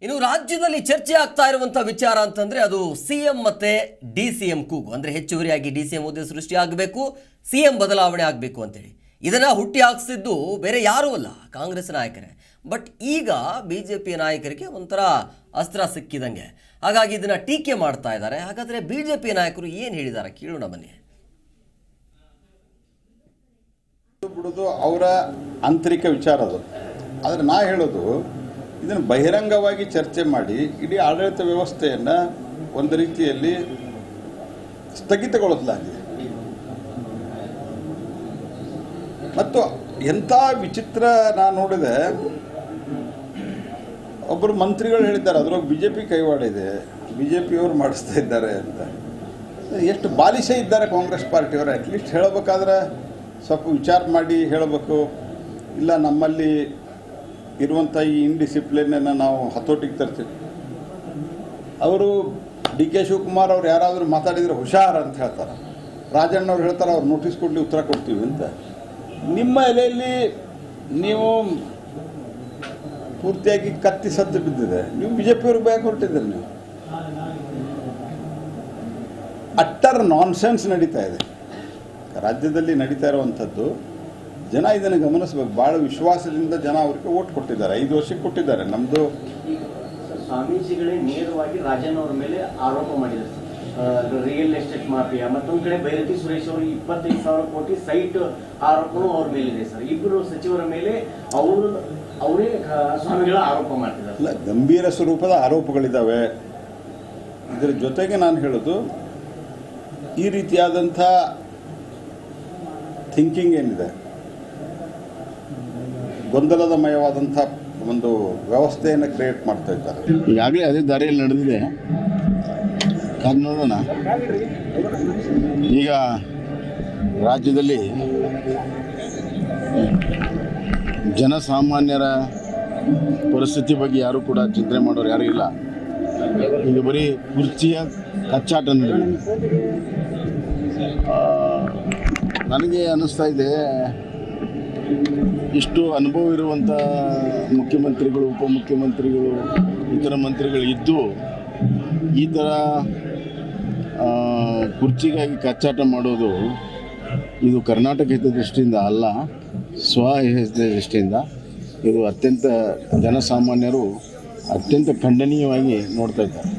ಇನ್ನು ರಾಜ್ಯದಲ್ಲಿ ಚರ್ಚೆ ಆಗ್ತಾ ಇರುವಂತ ವಿಚಾರ ಅಂತಂದ್ರೆ ಅದು ಸಿಎಂ ಮತ್ತೆ ಡಿಸಿಎಂ ಕೂಗು. ಅಂದ್ರೆ ಹೆಚ್ಚುವರಿಯಾಗಿ ಡಿಸಿಎಂ ಹುದ್ದೆ ಸೃಷ್ಟಿ ಆಗಬೇಕು, ಸಿಎಂ ಬದಲಾವಣೆ ಆಗಬೇಕು ಅಂತೇಳಿ ಇದನ್ನ ಹುಟ್ಟಿ ಹಾಕಿಸಿದ್ದು ಬೇರೆ ಯಾರೂ ಅಲ್ಲ, ಕಾಂಗ್ರೆಸ್ ನಾಯಕರೇ. ಬಟ್ ಈಗ ಬಿಜೆಪಿ ನಾಯಕರಿಗೆ ಒಂಥರ ಅಸ್ತ್ರ ಸಿಕ್ಕಿದಂಗೆ, ಹಾಗಾಗಿ ಇದನ್ನ ಟೀಕೆ ಮಾಡ್ತಾ ಇದ್ದಾರೆ. ಹಾಗಾದ್ರೆ ಬಿಜೆಪಿ ನಾಯಕರು ಏನು ಹೇಳಿದ್ದಾರೆ ಕೇಳೋಣ ಬನ್ನಿ. ಬಿಡೋದು ಅವರ ಆಂತರಿಕ ವಿಚಾರ ಅದು. ಆದರೆ ನಾ ಹೇಳೋದು ಇದನ್ನು ಬಹಿರಂಗವಾಗಿ ಚರ್ಚೆ ಮಾಡಿ ಇಡೀ ಆಡಳಿತ ವ್ಯವಸ್ಥೆಯನ್ನು ಒಂದು ರೀತಿಯಲ್ಲಿ ಸ್ಥಗಿತಗೊಳಿಸಲಾಗಿದೆ. ಮತ್ತು ಎಂಥ ವಿಚಿತ್ರ ನಾನು ನೋಡಿದೆ, ಒಬ್ಬರು ಮಂತ್ರಿಗಳು ಹೇಳಿದ್ದಾರೆ ಅದರೊಳಗೆ ಬಿ ಜೆ ಪಿ ಕೈವಾಡ ಇದೆ, ಬಿ ಜೆ ಪಿಯವರು ಮಾಡಿಸ್ತಾ ಇದ್ದಾರೆ ಅಂತ. ಎಷ್ಟು ಬಾಲಿಶ ಇದ್ದಾರೆ ಕಾಂಗ್ರೆಸ್ ಪಾರ್ಟಿಯವರು. ಅಟ್ಲೀಸ್ಟ್ ಹೇಳಬೇಕಾದ್ರೆ ಸ್ವಲ್ಪ ವಿಚಾರ ಮಾಡಿ ಹೇಳಬೇಕು. ಇಲ್ಲ ನಮ್ಮಲ್ಲಿ ಇರುವಂಥ ಈ ಇನ್ಡಿಸಿಪ್ಲಿನನ್ನು ನಾವು ಹತೋಟಿಗೆ ತರ್ತೀವಿ. ಅವರು ಡಿ ಕೆ ಶಿವಕುಮಾರ್ ಅವ್ರು ಯಾರಾದರೂ ಮಾತಾಡಿದರೆ ಹುಷಾರ್ ಅಂತ ಹೇಳ್ತಾರೆ. ರಾಜಣ್ಣವ್ರು ಹೇಳ್ತಾರೆ ಅವ್ರು ನೋಟಿಸ್ ಕೊಡಲಿ ಉತ್ತರ ಕೊಡ್ತೀವಿ ಅಂತ. ನಿಮ್ಮ ಎಲೆಯಲ್ಲಿ ನೀವು ಪೂರ್ತಿಯಾಗಿ ಕತ್ತಿ ಸತ್ತು ಬಿದ್ದಿದೆ. ನೀವು ಬಿ ಜೆ ಪಿಯವ್ರಿಗೆ ಭಯ ಕೊಟ್ಟಿದ್ದೀರಿ. ನೀವು ಅಟ್ಟರ್ ನಾನ್ಸೆನ್ಸ್ ನಡೀತಾ ಇದೆ ರಾಜ್ಯದಲ್ಲಿ. ನಡೀತಾ ಇರುವಂಥದ್ದು ಜನ ಇದನ್ನು ಗಮನಿಸಬೇಕು. ಭಾಳ ವಿಶ್ವಾಸದಿಂದ ಜನ ಅವ್ರಿಗೆ ಓಟ್ ಕೊಟ್ಟಿದ್ದಾರೆ, 5 ವರ್ಷಕ್ಕೆ ಕೊಟ್ಟಿದ್ದಾರೆ. ನಮ್ಮದು ಸ್ವಾಮೀಜಿಗಳೇ ನೇರವಾಗಿ ರಾಜನ್ ಅವರ ಮೇಲೆ ಆರೋಪ ಮಾಡಿದ್ದಾರೆ. ರಿಯಲ್ ಎಸ್ಟೇಟ್ ಮಾಫಿಯಾ, ಮತ್ತೊಂದು ಕಡೆ ಭೈರತಿ ಸುರೇಶ್ ಅವರು 25,000 ಕೋಟಿ ಸೈಟ್ ಆರೋಪನೂ ಅವ್ರ ಮೇಲಿದೆ ಸರ್. ಇಬ್ಬರು ಸಚಿವರ ಮೇಲೆ ಅವರೇ ಸ್ವಾಮಿಗಳ ಆರೋಪ ಮಾಡ್ತಿದ್ದಾರೆ. ಅಲ್ಲ, ಗಂಭೀರ ಸ್ವರೂಪದ ಆರೋಪಗಳಿದ್ದಾವೆ. ಇದರ ಜೊತೆಗೆ ನಾನು ಹೇಳೋದು, ಈ ರೀತಿಯಾದಂಥ ಥಿಂಕಿಂಗ್ ಏನಿದೆ, ಗೊಂದಲಮಯವಾದಂಥ ಒಂದು ವ್ಯವಸ್ಥೆಯನ್ನು ಕ್ರಿಯೇಟ್ ಮಾಡ್ತಾ ಇದ್ದಾರೆ. ಈಗಾಗಲೇ ಅದೇ ದಾರಿಯಲ್ಲಿ ನಡೆದಿದೆ. ಕಾದು ನೋಡೋಣ. ಈಗ ರಾಜ್ಯದಲ್ಲಿ ಜನಸಾಮಾನ್ಯರ ಪರಿಸ್ಥಿತಿ ಬಗ್ಗೆ ಯಾರೂ ಕೂಡ ಚಿಂತನೆ ಮಾಡೋರು ಯಾರೂ ಇಲ್ಲ. ಈಗ ಬರೀ ಕುರ್ಚಿಯ ಕಚ್ಚಾಟ ನಡೆದಿದೆ. ನನಗೆ ಅನ್ನಿಸ್ತಾ ಇದೆ, ಇಷ್ಟು ಅನುಭವ ಇರುವಂಥ ಮುಖ್ಯಮಂತ್ರಿಗಳು, ಉಪಮುಖ್ಯಮಂತ್ರಿಗಳು, ಇತರ ಮಂತ್ರಿಗಳು ಇದ್ದು ಈ ಥರ ಕುರ್ಚಿಗಾಗಿ ಕಚ್ಚಾಟ ಮಾಡೋದು ಇದು ಕರ್ನಾಟಕ ಹಿತದೃಷ್ಟಿಯಿಂದ ಅಲ್ಲ, ಸ್ವಹಿತದೃಷ್ಟಿಯಿಂದ ಇದು ಅತ್ಯಂತ ಜನಸಾಮಾನ್ಯರು ಅತ್ಯಂತ ಖಂಡನೀಯವಾಗಿ ನೋಡ್ತಾ ಇದ್ದಾರೆ.